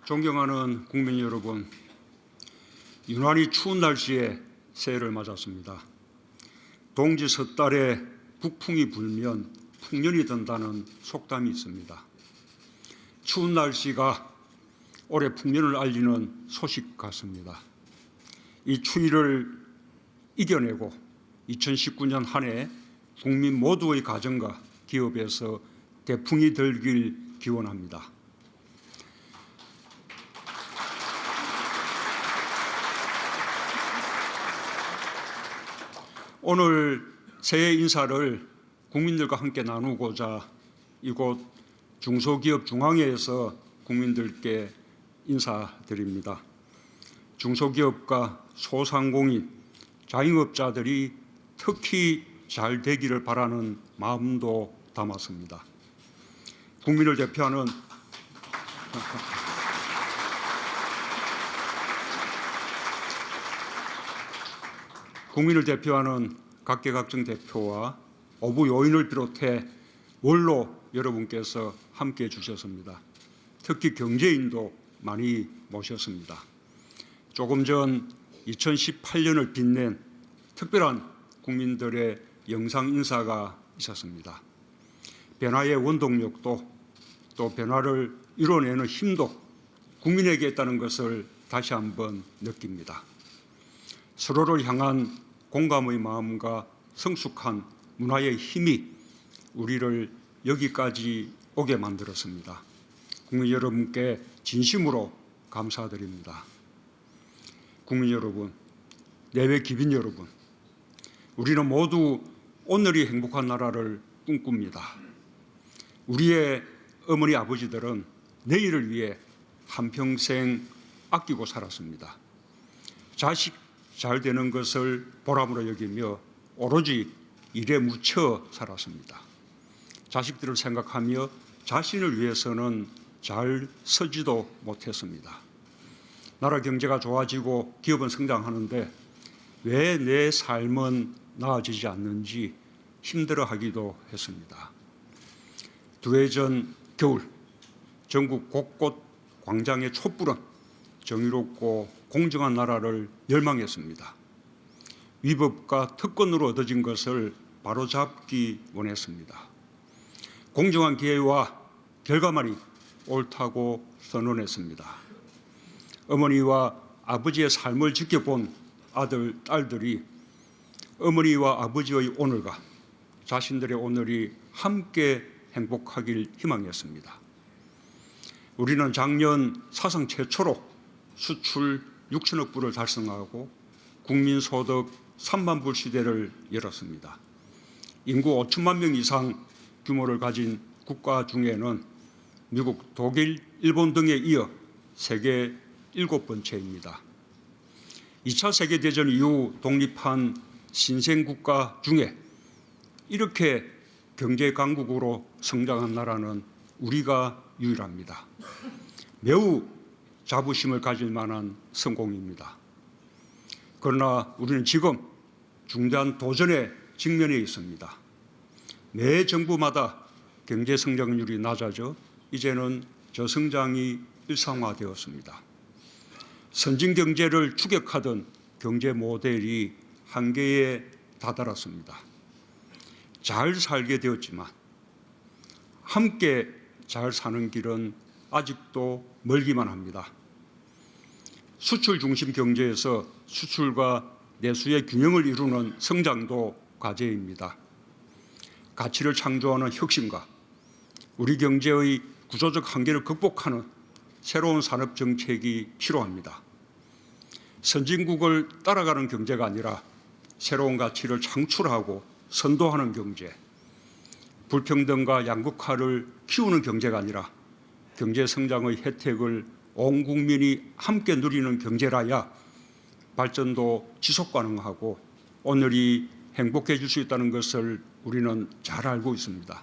존경하는 국민 여러분, 유난히 추운 날씨에 새해를 맞았습니다. 동지 섣달에 북풍이 불면 풍년이 든다는 속담이 있습니다. 추운 날씨가 올해 풍년을 알리는 소식 같습니다. 이 추위를 이겨내고 2019년 한 해 국민 모두의 가정과 기업에서 대풍이 들길 기원합니다. 오늘 새해 인사를 국민들과 함께 나누고자 이곳 중소기업 중앙회에서 국민들께 인사드립니다. 중소기업과 소상공인, 자영업자들이 특히 잘 되기를 바라는 마음도 담았습니다. 국민을 대표하는 각계각층 대표와 오부 요인을 비롯해 원로 여러분께서 함께해 주셨습니다. 특히 경제인도 많이 모셨습니다. 조금 전 2018년을 빛낸 특별한 국민들의 영상 인사가 있었습니다. 변화의 원동력도 또 변화를 이뤄내는 힘도 국민에게 있다는 것을 다시 한번 느낍니다. 서로를 향한 공감의 마음과 성숙한 문화의 힘이 우리를 여기까지 오게 만들었습니다. 국민 여러분께 진심으로 감사드립니다. 국민 여러분, 내외 기빈 여러분, 우리는 모두 오늘이 행복한 나라를 꿈꿉니다. 우리의 어머니 아버지들은 내일을 위해 한평생 아끼고 살았습니다. 자식 잘 되는 것을 보람으로 여기며 오로지 일에 묻혀 살았습니다. 자식들을 생각하며 자신을 위해서는 잘 서지도 못했습니다. 나라 경제가 좋아지고 기업은 성장하는데 왜 내 삶은 나아지지 않는지 힘들어하기도 했습니다. 2해 전 겨울 전국 곳곳 광장의 촛불은 정의롭고 공정한 나라를 열망했습니다. 위법과 특권으로 얻어진 것을 바로잡기 원했습니다. 공정한 기회와 결과만이 옳다고 선언했습니다. 어머니와 아버지의 삶을 지켜본 아들, 딸들이 어머니와 아버지의 오늘과 자신들의 오늘이 함께 행복하길 희망했습니다. 우리는 작년 사상 최초로 수출 6천억 불을 달성하고 국민소득 3만 불 시대를 열었습니다. 인구 5천만 명 이상 규모를 가진 국가 중에는 미국, 독일, 일본 등에 이어 세계 7번째입니다. 2차 세계대전 이후 독립한 신생국가 중에 이렇게 경제 강국으로 성장한 나라는 우리가 유일합니다. 매우 자부심을 가질 만한 성공입니다. 그러나 우리는 지금 중대한 도전에 직면해 있습니다. 매 정부마다 경제 성장률이 낮아져 이제는 저성장이 일상화되었습니다. 선진 경제를 추격하던 경제 모델이 한계에 다다랐습니다. 잘 살게 되었지만 함께 잘 사는 길은 아직도 멀기만 합니다. 수출 중심 경제에서 수출과 내수의 균형을 이루는 성장도 과제입니다. 가치를 창조하는 혁신과 우리 경제의 구조적 한계를 극복하는 새로운 산업 정책이 필요합니다. 선진국을 따라가는 경제가 아니라 새로운 가치를 창출하고 선도하는 경제, 불평등과 양극화를 키우는 경제가 아니라 경제 성장의 혜택을 온 국민이 함께 누리는 경제라야 발전도 지속 가능하고 오늘이 행복해질 수 있다는 것을 우리는 잘 알고 있습니다.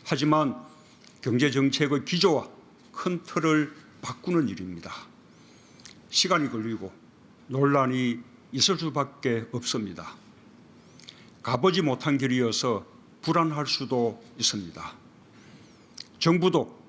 하지만 경제 정책의 기조와 큰 틀을 바꾸는 일입니다. 시간이 걸리고 논란이 있을 수밖에 없습니다. 가보지 못한 길이어서 불안할 수도 있습니다. 정부도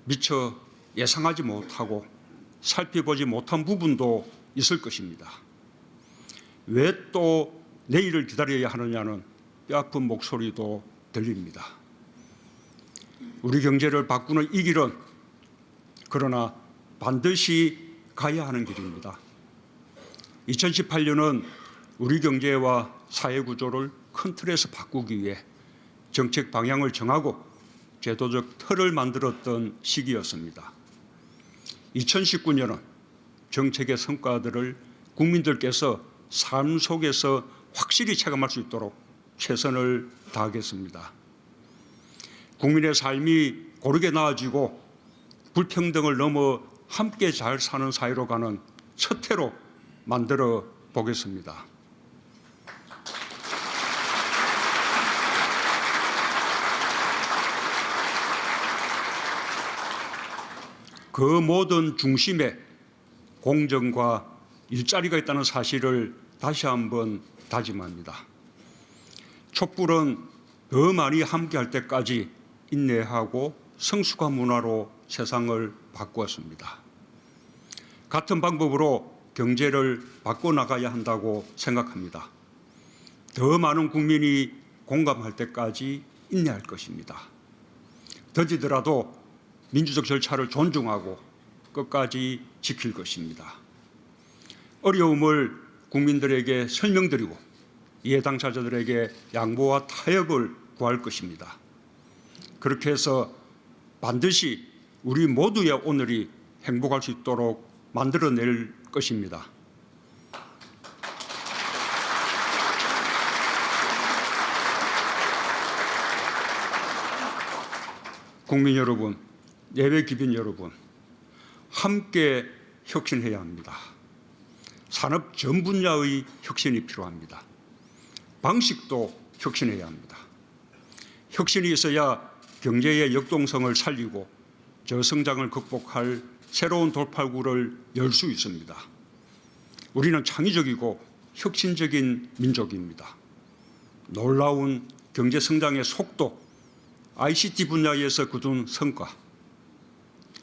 미처 예상하지 못하고 살펴보지 못한 부분도 있을 것입니다. 왜 또 내일을 기다려야 하느냐는 뼈아픈 목소리도 들립니다. 우리 경제를 바꾸는 이 길은 그러나 반드시 가야 하는 길입니다. 2018년은 우리 경제와 사회 구조를 큰 틀에서 바꾸기 위해 정책 방향을 정하고 제도적 틀을 만들었던 시기였습니다. 2019년은 정책의 성과들을 국민들께서 삶 속에서 확실히 체감할 수 있도록 최선을 다하겠습니다. 국민의 삶이 고르게 나아지고 불평등을 넘어 함께 잘 사는 사회로 가는 첫 해로 만들어 보겠습니다. 그 모든 중심에 공정과 일자리가 있다는 사실을 다시 한번 다짐합니다. 촛불은 더 많이 함께할 때까지 인내하고 성숙한 문화로 세상을 바꾸었습니다. 같은 방법으로 경제를 바꿔나가야 한다고 생각합니다. 더 많은 국민이 공감할 때까지 인내할 것입니다. 더디더라도 민주적 절차를 존중하고 끝까지 지킬 것입니다. 어려움을 국민들에게 설명드리고 이해 당사자들에게 양보와 타협을 구할 것입니다. 그렇게 해서 반드시 우리 모두의 오늘이 행복할 수 있도록 만들어낼 것입니다. 국민 여러분, 예외 기빈 여러분, 함께 혁신해야 합니다. 산업 전 분야의 혁신이 필요합니다. 방식도 혁신해야 합니다. 혁신이 있어야 경제의 역동성을 살리고 저성장을 극복할 새로운 돌파구를 열 수 있습니다. 우리는 창의적이고 혁신적인 민족입니다. 놀라운 경제 성장의 속도, ICT 분야에서 거둔 성과,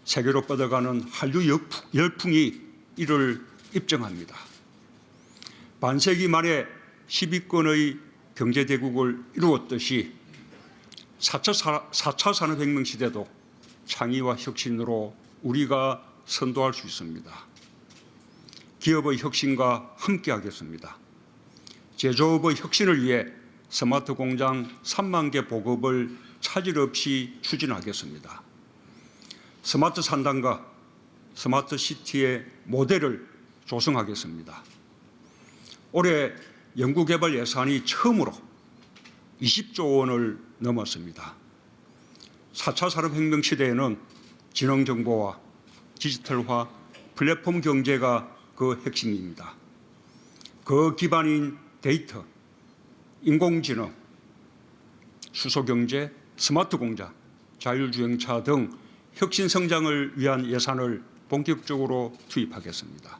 세계로 뻗어가는 한류 열풍이 이를 입증합니다. 반세기 만에 10위권의 경제대국을 이루었듯이 4차 산업혁명 시대도 창의와 혁신으로 우리가 선도할 수 있습니다. 기업의 혁신과 함께하겠습니다. 제조업의 혁신을 위해 스마트 공장 3만 개 보급을 차질 없이 추진하겠습니다. 스마트 산단과 스마트 시티의 모델을 조성하겠습니다. 올해 연구개발 예산이 처음으로 20조 원을 넘었습니다. 4차 산업혁명 시대에는 지능정보와 디지털화, 플랫폼 경제가 그 핵심입니다. 그 기반인 데이터, 인공지능, 수소경제, 스마트 공장, 자율주행차 등 혁신 성장을 위한 예산을 본격적으로 투입하겠습니다.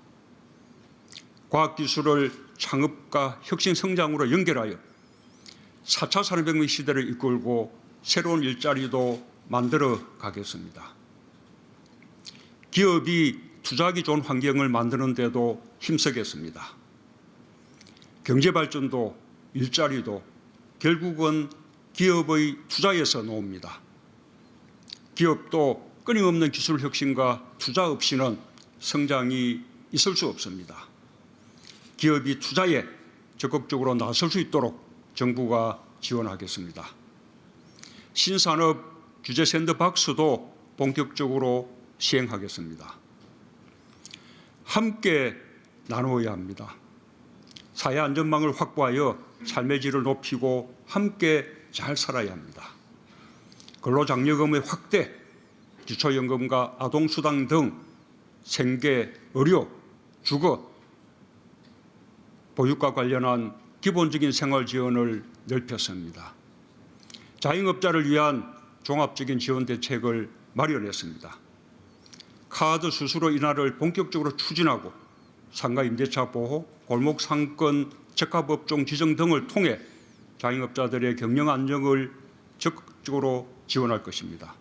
과학기술을 창업과 혁신 성장으로 연결하여 4차 산업혁명 시대를 이끌고 새로운 일자리도 만들어 가겠습니다. 기업이 투자하기 좋은 환경을 만드는 데도 힘쓰겠습니다. 경제발전도 일자리도 결국은 기업의 투자에서 나옵니다. 기업도 끊임없는 기술 혁신과 투자 없이는 성장이 있을 수 없습니다. 기업이 투자에 적극적으로 나설 수 있도록 정부가 지원하겠습니다. 신산업 규제 샌드박스도 본격적으로 시행하겠습니다. 함께 나누어야 합니다. 사회 안전망을 확보하여 삶의 질을 높이고 함께 잘 살아야 합니다. 근로장려금의 확대, 기초연금과 아동수당 등 생계, 의료, 주거, 보육과 관련한 기본적인 생활 지원을 넓혔습니다. 자영업자를 위한 종합적인 지원 대책을 마련했습니다. 카드 수수료 인하를 본격적으로 추진하고 상가 임대차 보호, 골목 상권 적합업종 지정 등을 통해 자영업자들의 경영 안정을 적극적으로 지원할 것입니다.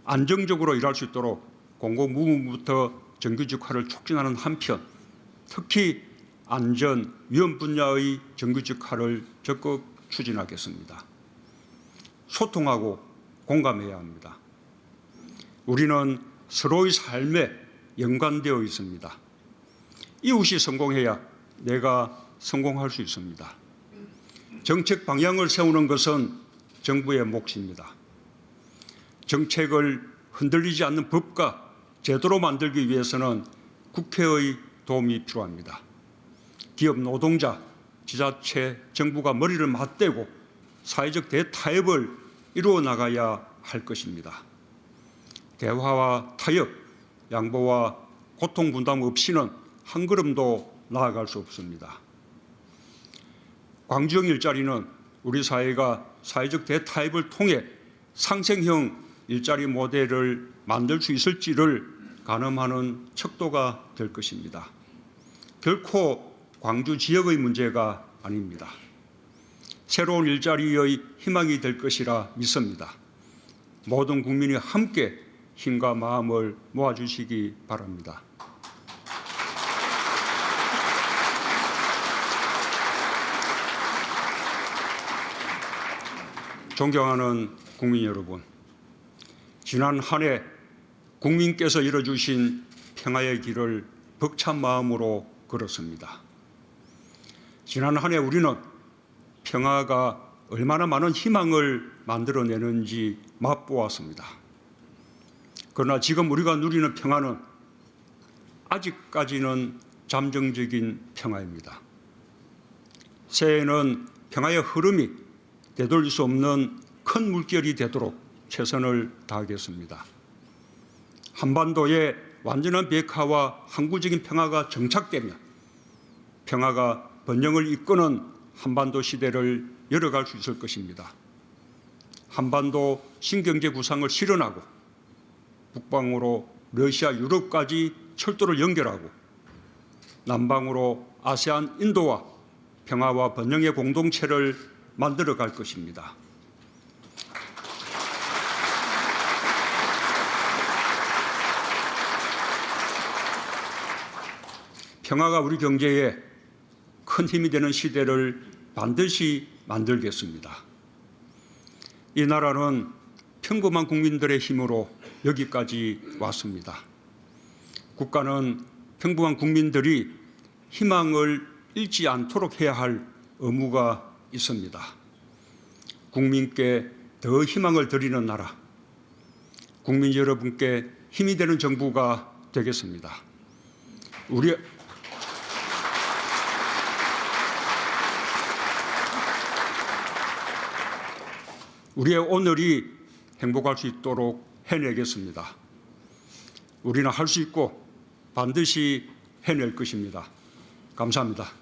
안정적으로 일할 수 있도록 공공부문부터 정규직화를 촉진하는 한편 특히 안전, 위험 분야의 정규직화를 적극 추진하겠습니다. 소통하고 공감해야 합니다. 우리는 서로의 삶에 연관되어 있습니다. 이웃이 성공해야 내가 성공할 수 있습니다. 정책 방향을 세우는 것은 정부의 몫입니다. 정책을 흔들리지 않는 법과 제도로 만들기 위해서는 국회의 도움이 필요합니다. 기업 노동자, 지자체, 정부가 머리를 맞대고 사회적 대타협을 이루어 나가야 할 것입니다. 대화와 타협, 양보와 고통 분담 없이는 한 걸음도 나아갈 수 없습니다. 광주형 일자리는 우리 사회가 사회적 대타협을 통해 상생형 일자리 모델을 만들 수 있을지를 가늠하는 척도가 될 것입니다. 결코 광주 지역의 문제가 아닙니다. 새로운 일자리의 희망이 될 것이라 믿습니다. 모든 국민이 함께 힘과 마음을 모아주시기 바랍니다. 존경하는 국민 여러분, 지난 한 해 국민께서 열어주신 평화의 길을 벅찬 마음으로 걸었습니다. 지난 한 해 우리는 평화가 얼마나 많은 희망을 만들어내는지 맛보았습니다. 그러나 지금 우리가 누리는 평화는 아직까지는 잠정적인 평화입니다. 새해에는 평화의 흐름이 되돌릴 수 없는 큰 물결이 되도록 최선을 다하겠습니다. 한반도의 완전한 비핵화와 항구적인 평화가 정착되면 평화가 번영을 이끄는 한반도 시대를 열어갈 수 있을 것입니다. 한반도 신경제 구상을 실현하고 북방으로 러시아, 유럽까지 철도를 연결하고 남방으로 아세안, 인도와 평화와 번영의 공동체를 만들어 갈 것입니다. 평화가 우리 경제에 큰 힘이 되는 시대를 반드시 만들겠습니다. 이 나라는 평범한 국민들의 힘으로 여기까지 왔습니다. 국가는 평범한 국민들이 희망을 잃지 않도록 해야 할 의무가 있습니다. 국민께 더 희망을 드리는 나라, 국민 여러분께 힘이 되는 정부가 되겠습니다. 우리의 오늘이 행복할 수 있도록 해내겠습니다. 우리는 할 수 있고 반드시 해낼 것입니다. 감사합니다.